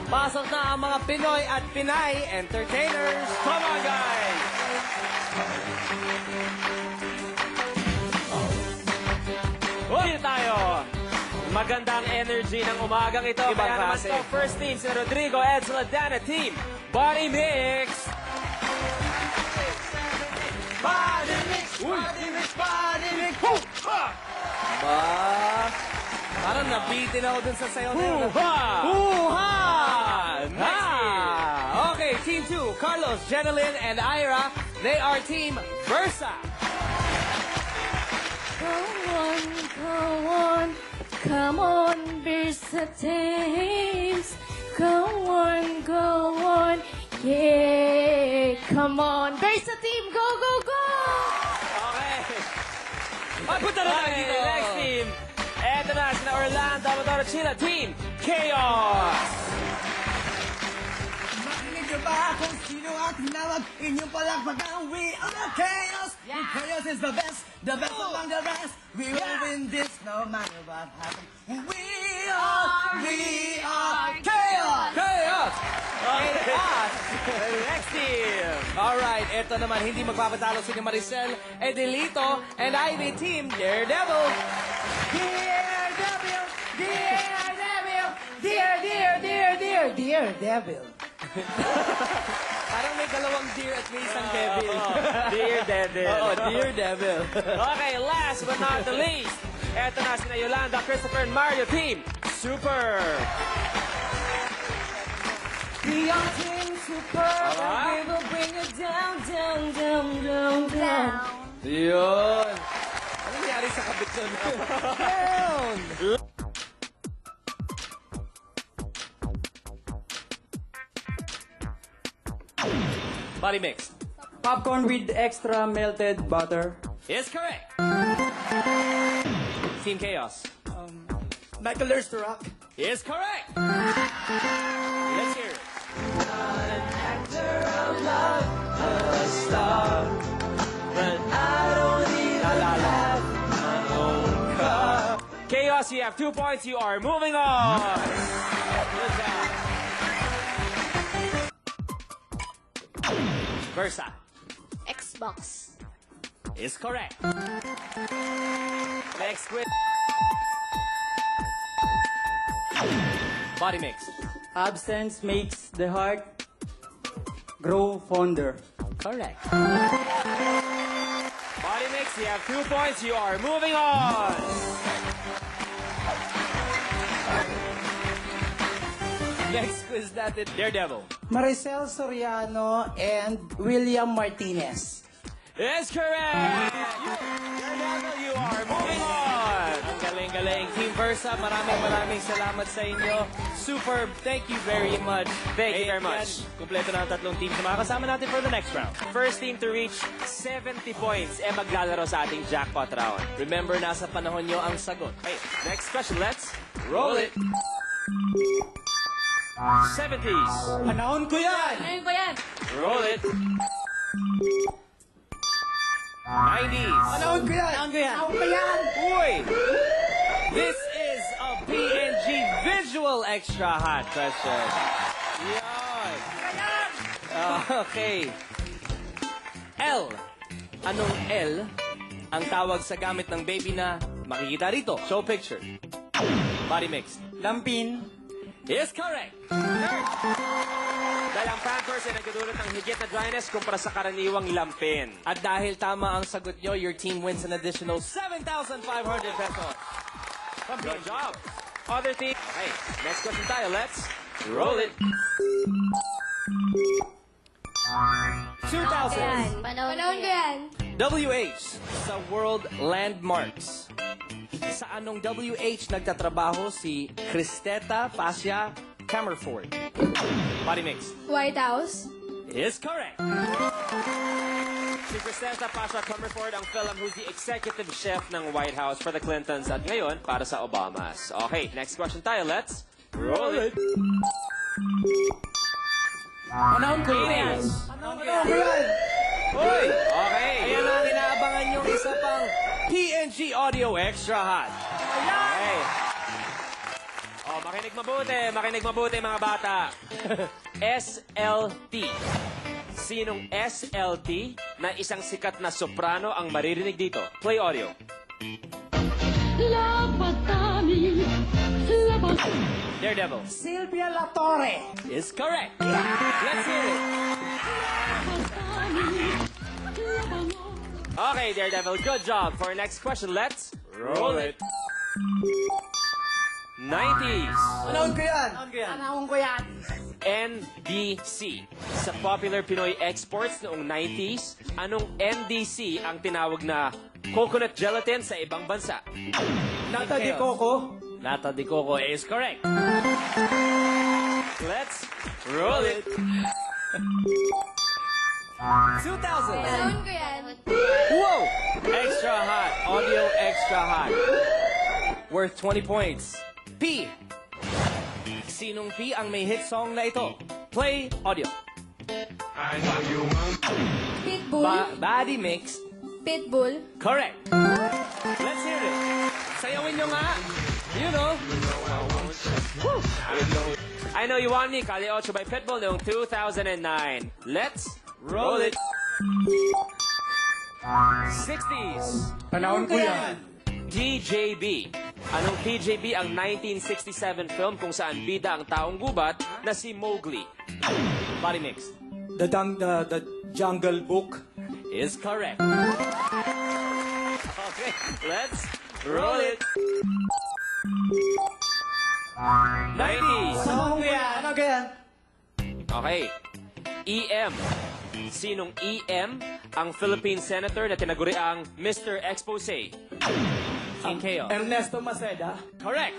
Pasok na ang mga Pinoy at Pinay entertainers. Come on, guys! Dito tayo. Magandang energy ng umagang ito. Ibang Kaya naman klase. ito, first team, si Rodrigo, Edsel, Dana team. Body mix. Body mix! Body mix! Body mix! Ba? Parang nabitin ako dun sa sayo na yun. Hoo-ha! Hoo-ha! Next team. Okay, Team 2, Carlos, Jeneline, and Ira. They are Team Versa. Come on, Versa teams. Go on, yeah. Come on, Versa team, go, go, go. Okay. Ay, punta na tayo dito. Next team. Eto na, sina Orlando, Amador, Chila, Team Chaos. Makinig niyo ba kung sino ang tinawag? Inyong palakpakan, we are the chaos. Yeah. Chaos is the best among the rest. We will win this no matter what happens. We are chaos. Chaos! Chaos! Next team. Alright, eto naman, hindi magpapatalo si Maricel, Edelito, and Ivy Team Daredevil. Daredevil, Daredevil. Parang may dalawang deer at may isang devil. Dear Devil. Oo, dear devil. Okay, last but not the least. Eto na sina Yolanda, Christopher, and Mario Team Super. We are team super, Alright. we will bring it down, down, down, down, down. Yun. Ano nangyari sa kabit nun? Down! Body mix. Popcorn with extra melted butter. Is correct. Team Chaos. Michael Learns to Rock. Is correct. Let's hear it. Chaos, you have 2 points. You are moving on. Good job. Versa Xbox. is correct. Next quiz. Body mix. Absence makes the heart grow fonder. Correct. Body mix, you have 2 points. You are moving on. Next quiz natin, Daredevil. Maricel Soriano and William Martinez. Is correct. You are moving on. Ang galing-galing. Team Versa, maraming salamat sa inyo. Superb. Thank you very much. Thank you very Ayan, much. Kumpleto na ang tatlong teams na makakasama natin for the next round. First team to reach 70 points maglalaro sa ating jackpot round. Remember, nasa panahon nyo ang sagot. Okay, next question. Let's roll it. 70s. Panahon ko yan! Ano ba yan? Roll it. 90s. Panahon ko yan! Panahon ko yan! Uy! This is a PNG visual extra hot question. Yan. Okay. L. Anong L ang tawag sa gamit ng baby na makikita rito? Show picture. Body mix. Lampin. Is correct. Dahil ang Pampers ay nagdudulot ng higit na dryness kumpara sa karaniwang lampin. At dahil tama ang sagot nyo, your team wins an additional 7,500 pesos. Good job. Other team. Hey, next question tayo. Let's roll it. 2,000. Panahon ko yan. WH sa World Landmarks. Sa anong WH nagtatrabaho si Cristeta Pasha Camerford? Body mix. White House. Is correct. Si Cristeta Pasha Comerford ang film who's the executive chef ng White House for the Clintons at ngayon para sa Obamas. Okay, next question tayo. Let's roll it. Panahon ko yan. Panahon ko yan. Hoy! Okay. Ayan ang inaabangan yung isa pang PNG Audio Extra Hot. Okay. Makinig mabuti mga bata. SLT. Sinong SLT na isang sikat na soprano ang maririnig dito? Play audio. Daredevil. Silvia La Torre. Is correct. Let's hear it. Okay, Daredevil, good job. For our next question, let's roll it. 90s. Panahon ko yan. Anahon ko yan. NDC. Sa popular Pinoy exports noong 90s, anong NDC ang tinawag na coconut gelatin sa ibang bansa? Nata di Coco. Nata de Coco is correct. Let's roll it. 2,000. Panahon ko yan. Whoa! Extra hot. Audio extra hot. Worth 20 points. P. Sinong P ang may hit song na ito? Play audio. Pitbull. Body mix. Pitbull. Correct. Let's hear it. Sayawin nyo nga. You know. I Know You Want Me, Kali 8 by Pitbull noong 2009. Let's roll it. 60s. Panahon ko yan. TJB. Anong TJB ang 1967 film kung saan bida ang taong gubat na si Mowgli? Body mix. The Jungle Book. Is correct. Okay, let's roll it. 90s. Panahon ko yan. Panahon ko yan. Okay. EM. Sinong EM ang Philippine senator na tinaguri ang Mr. Expose? King Chaos. Ernesto Maceda. Correct.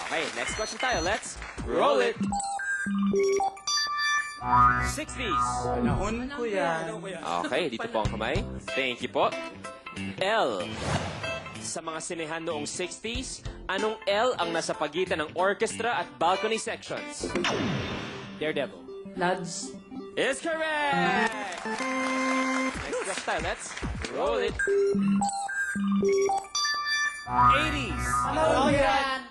Okay, next question tayo. Let's roll it. 60s. Panahon ko yan. Okay, dito po ang kamay. Thank you po. L. Sa mga sinehan noong 60s, anong L ang nasa pagitan ng orchestra at balcony sections? Daredevil. Nads. Is correct! Next question tayo. Let's roll it. 80s. Panahon ko yan.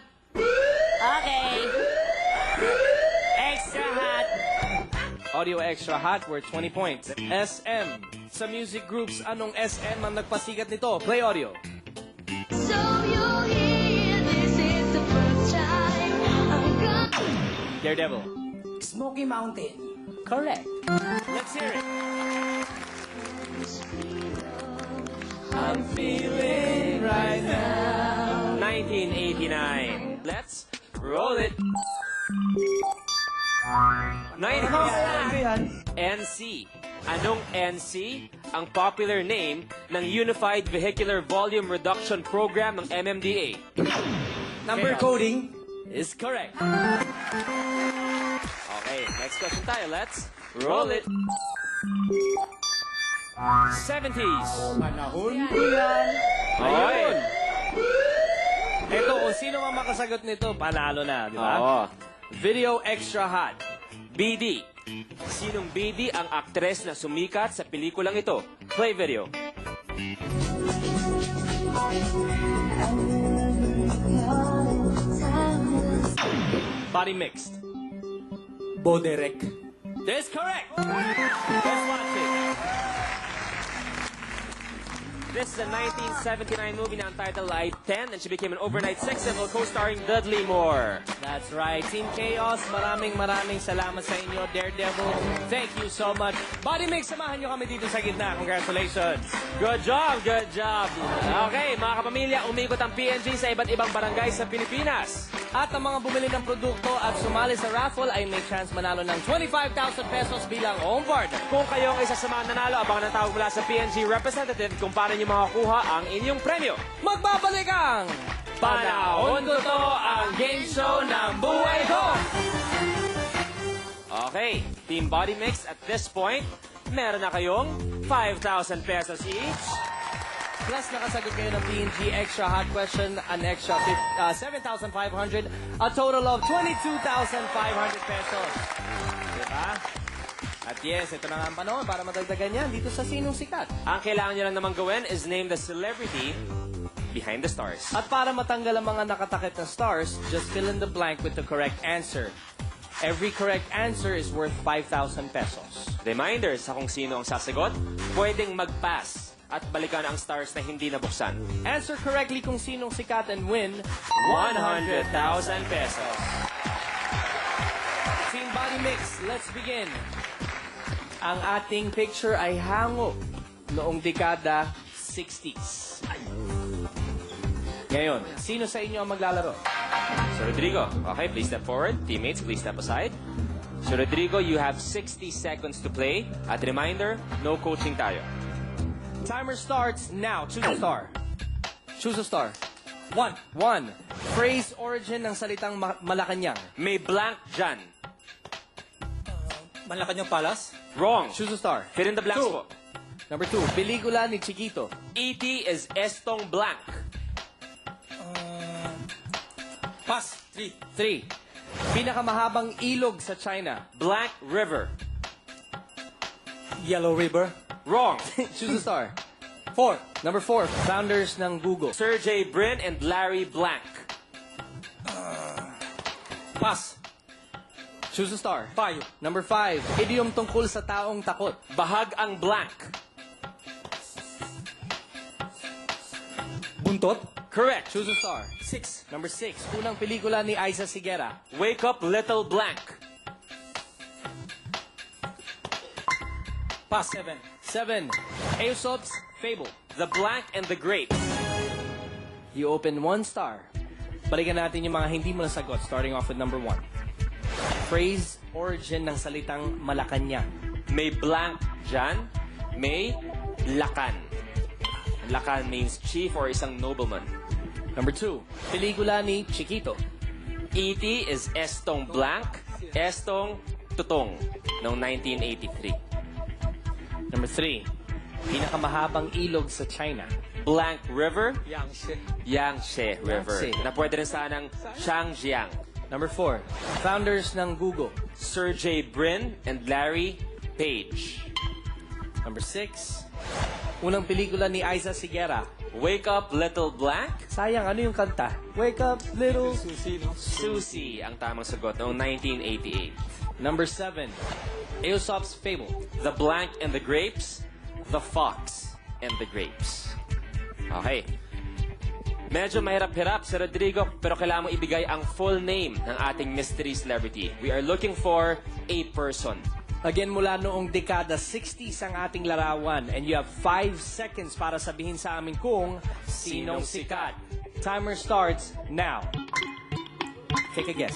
Okay. Extra hot. Audio extra hot worth 20 points. SM. Sa music groups, anong SM ang nagpasikat nito? Play audio. So you'll hear this is the first time I'm gonna... Daredevil. Smoky Mountain. Correct. Let's hear it. I'm feeling right now. 1989. Let's roll it. 90s. Panahon ko yan. NC. Anong NC ang popular name ng Unified Vehicular Volume Reduction Program ng MMDA? Number coding. Is correct. Okay, next question tayo. Let's roll it. 70s. Panahon ko yan. Ayun. Ito, kung sino ang makasagot nito, panalo na, di ba? Oo. Video extra hot. BD. Sinong BD ang aktres na sumikat sa pelikulang ito? Play video. Body mixed. Boderek. That's correct. Let's watch it. This is a 1979 movie na ang title ay 10 and she became an overnight sex symbol co-starring Dudley Moore. That's right. Team Chaos, maraming salamat sa inyo, Daredevil. Thank you so much. Body mix, samahan nyo kami dito sa gitna. Congratulations. Good job, good job. Okay, mga kapamilya, umikot ang PNG sa iba't ibang barangay sa Pilipinas. At ang mga bumili ng produkto at sumali sa raffle ay may chance manalo ng 25,000 pesos bilang home partner. Kung kayo ang isa sa mga nanalo, abangan ang tawag mula sa PNG representative kung paano nyo makakuha ang inyong premyo. Magbabalik ang Panahon ko to, ang game show ng buhay ko! Okay, Team Body Mix, at this point, meron na kayong 5,000 pesos each. Plus, nakasagot kayo ng PNG extra hot question, an extra 7,500, a total of 22,500 pesos. Diba? At yes, ito na nga ang panahon para madagdagan yan dito sa Sinong Sikat. Ang kailangan nyo lang naman gawin is name the celebrity behind the stars. At para matanggal ang mga nakatakip na stars, just fill in the blank with the correct answer. Every correct answer is worth 5,000 pesos. Reminder sa kung sino ang sasagot, pwedeng mag-pass at balikan ang stars na hindi nabuksan. Answer correctly kung sinong sikat and win 100,000 pesos. Team Body Mix, let's begin. Ang ating picture ay hango noong dekada 60s. Ngayon, sino sa inyo ang maglalaro? So Rodrigo, okay, please step forward. Teammates, please step aside. So Rodrigo, you have 60 seconds to play. At reminder, no coaching tayo. Timer starts now. Choose a star. Choose a star. 1. 1. Phrase origin ng salitang Malacanang. May blank dyan. Malacanang Palace. Wrong. Choose a star. Fill in the blanks 2. po. Number 2. Pelikula ni Chiquito. E.T. is Estong Blank. Pass. 3. 3. Pinakamahabang ilog sa China. Blank River. Yellow River. Wrong. Choose a star. 4. Number 4. Founders ng Google. Sergey Brin and Larry Blank. Pass. Choose a star. 5. Number 5. Idiom tungkol sa taong takot. Bahag ang blank. Buntot. Correct. Choose a star. 6. Number 6. Unang pelikula ni Aiza Sigera. Wake up little blank. Pass. 7. 7. Aesop's Fable. The Blank and the Grapes. You open 1 star. Balikan natin yung mga hindi mo nasagot, starting off with number 1. Phrase origin ng salitang Malacanang. May blank dyan. May lakan. Lakan means chief or isang nobleman. Number 2. Pelikula ni Chiquito. E.T. is Estong Blank, Estong Tutong noong 1983. Number 3. Pinakamahabang ilog sa China. Blank River, Yangtze. Yangtze River. Yangtze. Na pwede rin sanang Shangjiang. Number 4. Founders ng Google. Sergey Brin and Larry Page. Number 6. Unang pelikula ni Aiza Sigera. Wake Up Little Blank, Sayang, ano yung kanta? Wake up, little... Susie ang tamang sagot noong 1988. Number 7. Aesop's Fable. The Blank and the Grapes, The Fox and the Grapes. Okay. Medyo mahirap-hirap si Rodrigo, pero kailangan mo ibigay ang full name ng ating mystery celebrity. We are looking for a person. Again, mula noong dekada 60s ang ating larawan. And you have 5 seconds para sabihin sa amin kung sinong sikat. Timer starts now. Take a guess.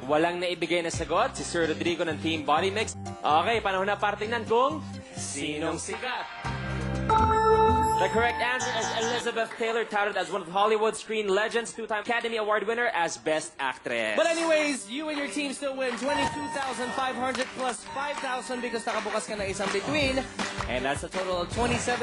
Walang naibigay na sagot si Sir Rodrigo ng Team Body Mix. Okay, panahon na para tingnan kung sinong sikat. The correct answer is Elizabeth Taylor, touted as one of Hollywood screen legends, 2-time Academy Award winner as Best Actress. But anyways, you and your team still win 22,500 plus 5,000 because nakabukas ka na isang between. And that's a total of 27,500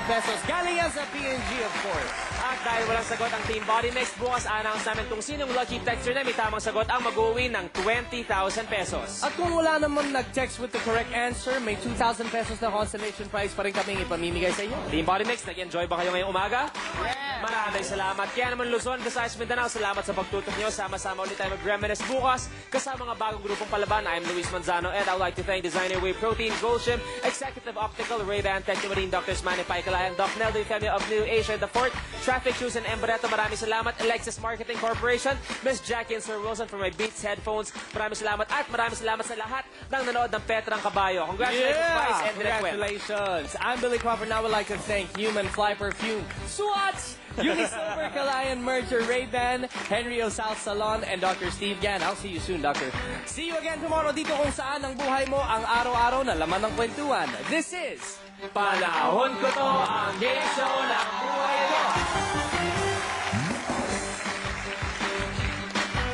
pesos. Galing yan sa PNG, of course. At dahil walang sagot ang Team Body Mix, bukas announce namin kung sinong lucky texter na may tamang sagot ang mag-uwi ng 20,000 pesos. At kung wala naman nag-text with the correct answer, may 2,000 pesos na consolation prize pa rin kaming ipamimigay sa inyo. Team Body Mix, nag-enjoy ba kayo ngayong umaga? Maraming salamat. Kaya naman Luzon, Visayas, Mindanao, salamat sa pagtutok nyo. Sama-sama ulit tayo mag-reminisce bukas kasama mga bagong grupong palaban. I'm Luis Manzano and I would like to thank Designer Whey Protein, Goldshim, Executive Optical, Ray-Ban, Technomarine, Drs. Manny Paikalaya, Doc Neldo Femia of New Asia, The Fort, Traffic Shoes and Embareto. Maraming salamat. Alexis Marketing Corporation, Miss Jackie and Sir Wilson for my Beats headphones. Maraming salamat at maraming salamat sa lahat ng nanood ng Petrang Kabayo. Congratulations, Vice and Direk Wen. Congratulations. I'm Billy Crawford. Now I would like to thank Human Fly Perfume, Swatch, Unisilver, Kalayan Merger, Ray-Ban, Henry O. South Salon, and Dr. Steve Gan. I'll see you soon, Doctor. See you again tomorrow dito kung saan ang buhay mo ang araw-araw na laman ng kwentuhan. This is Panahon ko to, ang game show ng buhay ko.